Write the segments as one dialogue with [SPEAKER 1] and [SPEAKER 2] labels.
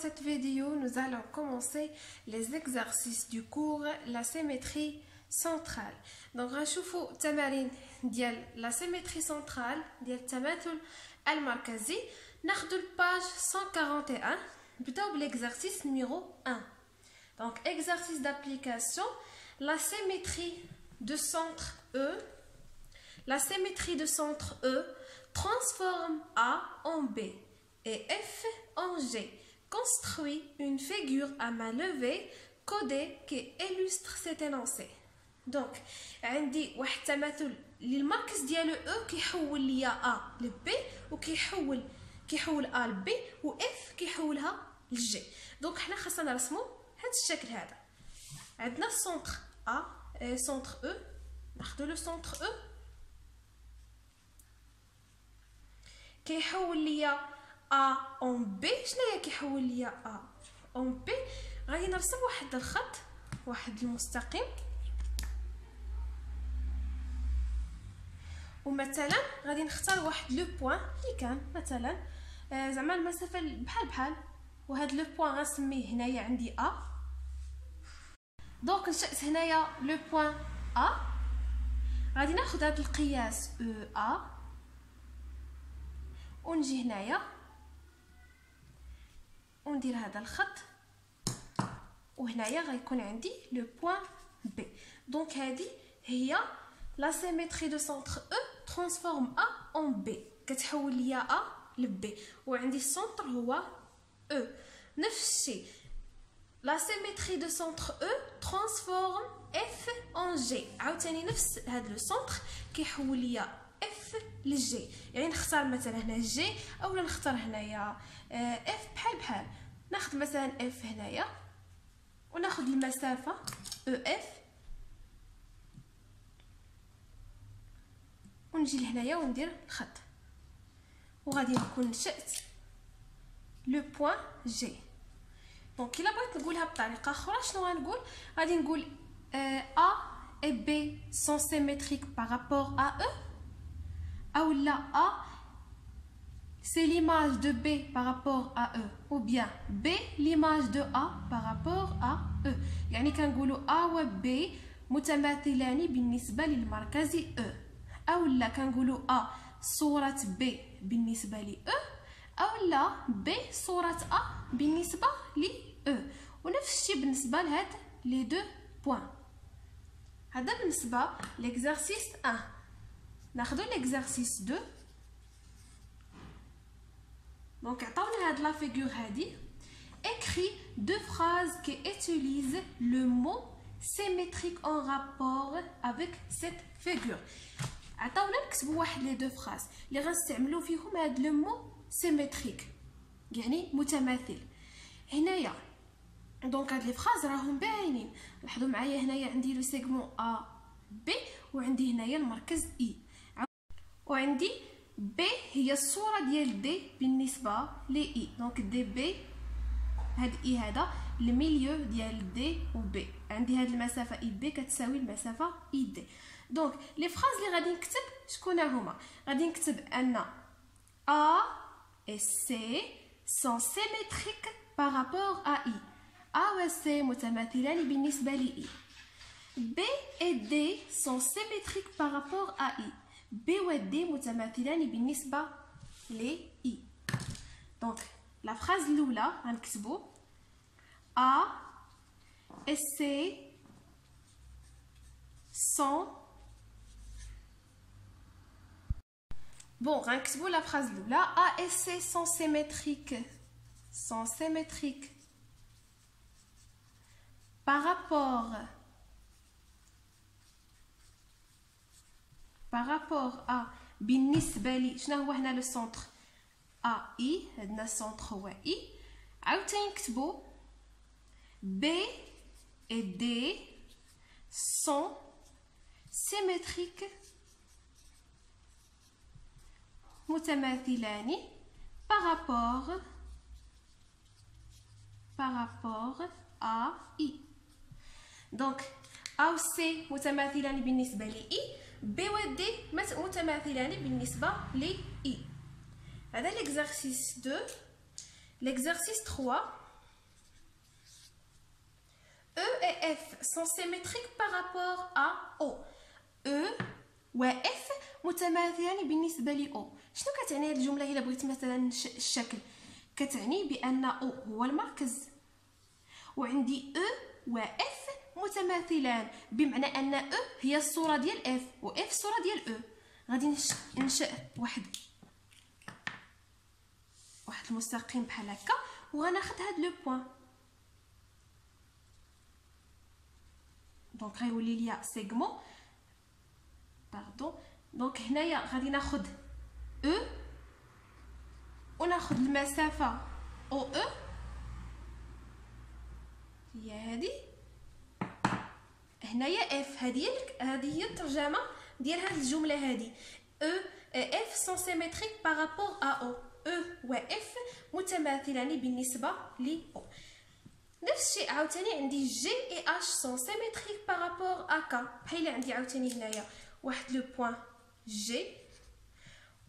[SPEAKER 1] cette vidéo, nous allons commencer les exercices du cours la symétrie centrale. Donc, غنشوفوا التمارين ديال la symétrie centrale ديال التماثل المركزي. ناخذوا الباج 141. نبداو بالexercice numéro 1. Donc, exercice d'application, la symétrie de centre E. La symétrie de centre E transforme A en B et F en G. Construit une figure à main levée codée qui illustre cet énoncé. Donc, عندي واحد التماثل اللي المركز ديالو E كيحول ليا A ل B وكيحول A ل B و F كيحولها ل G. دونك حنا خاصنا نرسمو هذا الشكل هذا. عندنا السونتر A سونتر E. ناخذوا لو سونتر E كيحول ليا A en B. شنو هي كيحول ليا A en B؟ غادي نرسم واحد الخط، واحد المستقيم، ومثلا غادي نختار واحد لو بوين اللي كان مثلا زعما المسافه بحال وهاد لو بوين غنسميه هنايا عندي A. دونك نشأت هنايا لو بوين A. غادي ناخذ هاد القياس A ونجي هنايا وندير هذا الخط، وهنايا غيكون عندي لو بوين B. دونك هذه هي لا سيمتري دو سونتر E ترانسفورم A en B، كتحول ليا A ل B، وعندي السونتر هو E. نفس الشيء لا سيمتري دو سونتر E ترانسفورم F en G. عاوتاني نفس هذا لو سونتر كيحول ليا F للجي، يعني نختار مثلا هنا جي اولا نختار هنايا F بحال ناخذ مثلا F هنايا وناخذ المسافه EF ونجي لهنايا وندير خط، وغادي نكون نشأت لو بوين جي. دونك الا بغيت نقولها بطريقه اخرى شنو غنقول؟ غادي نقول A et B sont symétriques par rapport à E. Ou là A c'est l'image de B par rapport à E, ou bien B l'image de A par rapport à E. يعني كنقولوا A و B متماثلان بالنسبة للمركز E. أو لا كنقولوا A صورة B بالنسبة ل E، أو لا B صورة A بالنسبة ل E. ونفس الشيء بالنسبة لهاد لي دو بوين. هذا بالنسبة لإكزارسيس 1. ناخذوا l'exercice 2. Donc عطاونا هاد لا فيغور هادي. Écris deux phrases qui utilisent le mot symétrique en rapport avec cette figure. عطاونا نكتبوا واحد لي دو فراز اللي غنستعملوا فيهم هاد لو مو سيمتريك، يعني متماثل. هنايا دونك هاد لي فراز راهم باينين. لاحظوا معايا هنايا عندي لو سيغمون A B وعندي هنايا المركز E، وعندي B هي الصورة ديال D بالنسبة ل E. دونك دي B هاد E هذا الميليو ديال D و B. عندي هاد المسافة E B كتساوي المسافة E D. دونك لي فراز اللي غادي نكتب شكون هما؟ غادي نكتب أن A et C sont symétriques par rapport à I. A و C متماثلان بالنسبة ل E. B et D sont symétriques par rapport à I. B و D متماثلان بالنسبة ل I. دونك لا فراز الأولى غنكتبو A et C sont غنكتبو لا فراز الأولى A et C sont symétriques par rapport à بالنسبة لي شنو هو هنا لو سونتر A I. عندنا السونتر هو I. عاوتاني نكتبو B et D sont symétriques متماثلان par rapport à I. دونك A و C متماثلان بالنسبة ل I، B و D متماثلان بالنسبة ل I. هذا l'exercice 2. L'exercice 3. E et F sont symétriques par rapport à O. E و F متماثلان بالنسبة ل O. شنو كتعني هذه الجملة إلا بغيت مثلا الشكل؟ كتعني بأن O هو المركز وعندي E و F متماثلان، بمعنى أن E هي الصورة ديال F و F الصورة ديال E. غادي ننشئ واحد المستقيم بحال هكا وغناخد هاد لو بوين. دونك غيولي ليا سيغمون باردون. دونك هنايا غادي ناخد او وناخد المسافه او او هي هادي، هنايا اف. هذه هي الترجمه ديال هاد الجمله هادي. او اف سون سيمتريك بارابور ا او. او و اف متماثلان بالنسبه ل او. نفس الشيء عاوتاني عندي جي اي اش سون سيمتريك بارابور ا كا. بحال عندي عاوتاني هنايا واحد لو بوين جي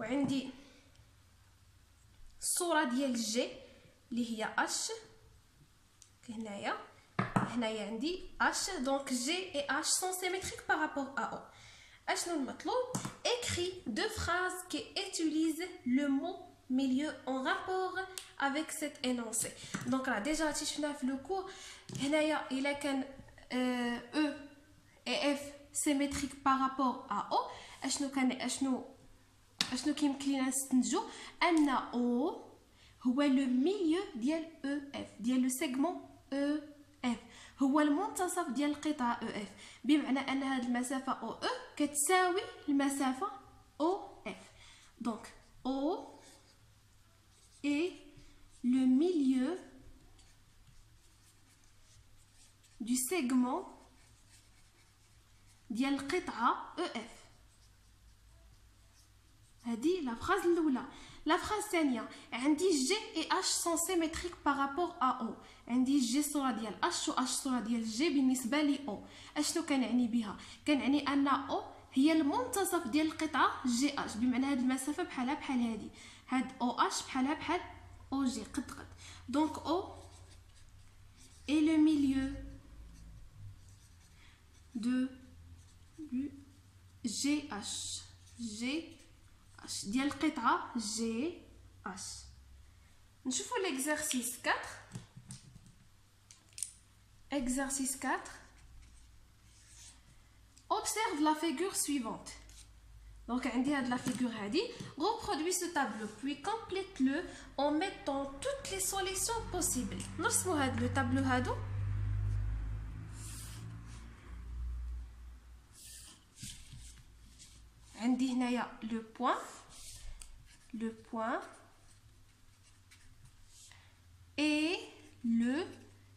[SPEAKER 1] وعندي الصوره ديال جي اللي هي اش. هنايا عندي اش. دونك جي اي اش سون سيمتريك بارابور ا او. اشنو المطلوب؟ écrit deux phrases qui utilisent le mot milieu en rapport avec cet énoncé. Donc là déjà شفنا في لو كور هنايا الا كان E et F symétrique par rapport à O. اشنو كيمكن لينا نستنتجو؟ ان O هو لو ميليو ديال EF، ديال لو سيغمون EF، هو المنتصف ديال القطعه EF، بمعنى ان هذه المسافه OE كتساوي المسافه OF. دونك O est le milieu du segment ديال القطعه EF. هذه لا فراز الاولى. لا فراز الثانيه عندي جي اي اش سون سيمتريك بارابور ا او. عندي جي صوره ديال اش و اش صوره ديال جي بالنسبه لي او. اشنو كنعني بها؟ كنعني ان او هي المنتصف ديال القطعه جي اش، بمعنى هذه المسافه بحالها بحال هذه، هاد او اش بحالها بحال او جي قد. دونك او اي لو ميليو دو جي اش ديال القطعه جي اش. نشوفوا l'exercice 4. Exercice 4. Observe la figure suivante. Donc عندي هاد la figure هادي. Reproduis ce tableau puis complète-le en mettant toutes les solutions possibles. نرسموا هاد لو تابلو هادو. عندي هنايا لو point et le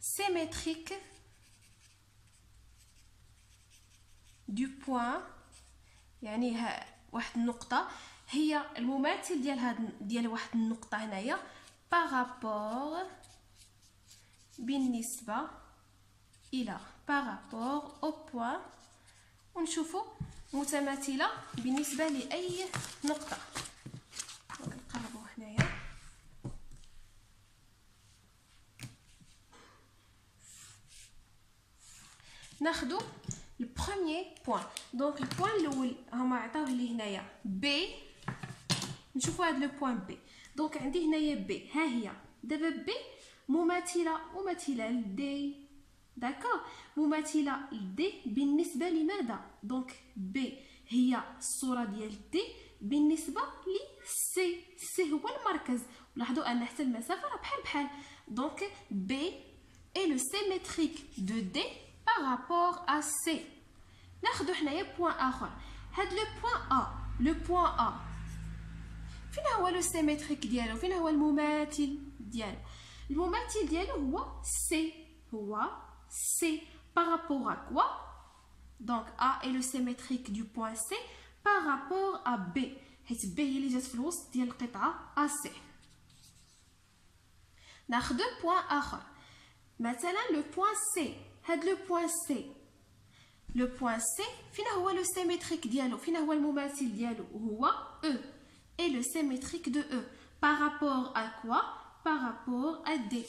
[SPEAKER 1] symétrique du point. يعني واحد النقطة هي المماثل ديال واحد النقطة هنايا بارابور بالنسبة إلى بارابور أو بوين، ونشوفوا متماثلة بالنسبة لأي نقطة. نقربوا هنايا. ناخدو البروميير بوين. دونك البوين الاول هما عطاوه لي هنايا بي. نشوفوا هذا لو بوين بي. دونك عندي هنايا بي، ها هي دابا بي مماثله لدي. داكوغ، مماثله لدي بالنسبه لماذا؟ دونك بي هي الصوره ديال دي بالنسبه لسي. سي هو المركز. لاحظوا ان حتى المسافه راه بحال. دونك بي est le symétrique de D par rapport à C. ناخذ حنايا بوين اخر. هاد لو بوين A فين هو لو سيمتريك ديالو؟ فين هو المماثل ديالو؟ المماثل ديالو هو C par rapport à quoi? Donc A est le symétrique du point C par rapport à B، حيت B هي اللي جات في الوسط ديال القطعه AC. ناخذ بوين اخر مثلا لو بوين سي. هاد لو بوين سي فين هو لو سيمتريك ديالو؟ فين هو المماثل ديالو؟ هو E et le symétrique de E par rapport à quoi? Par rapport à D.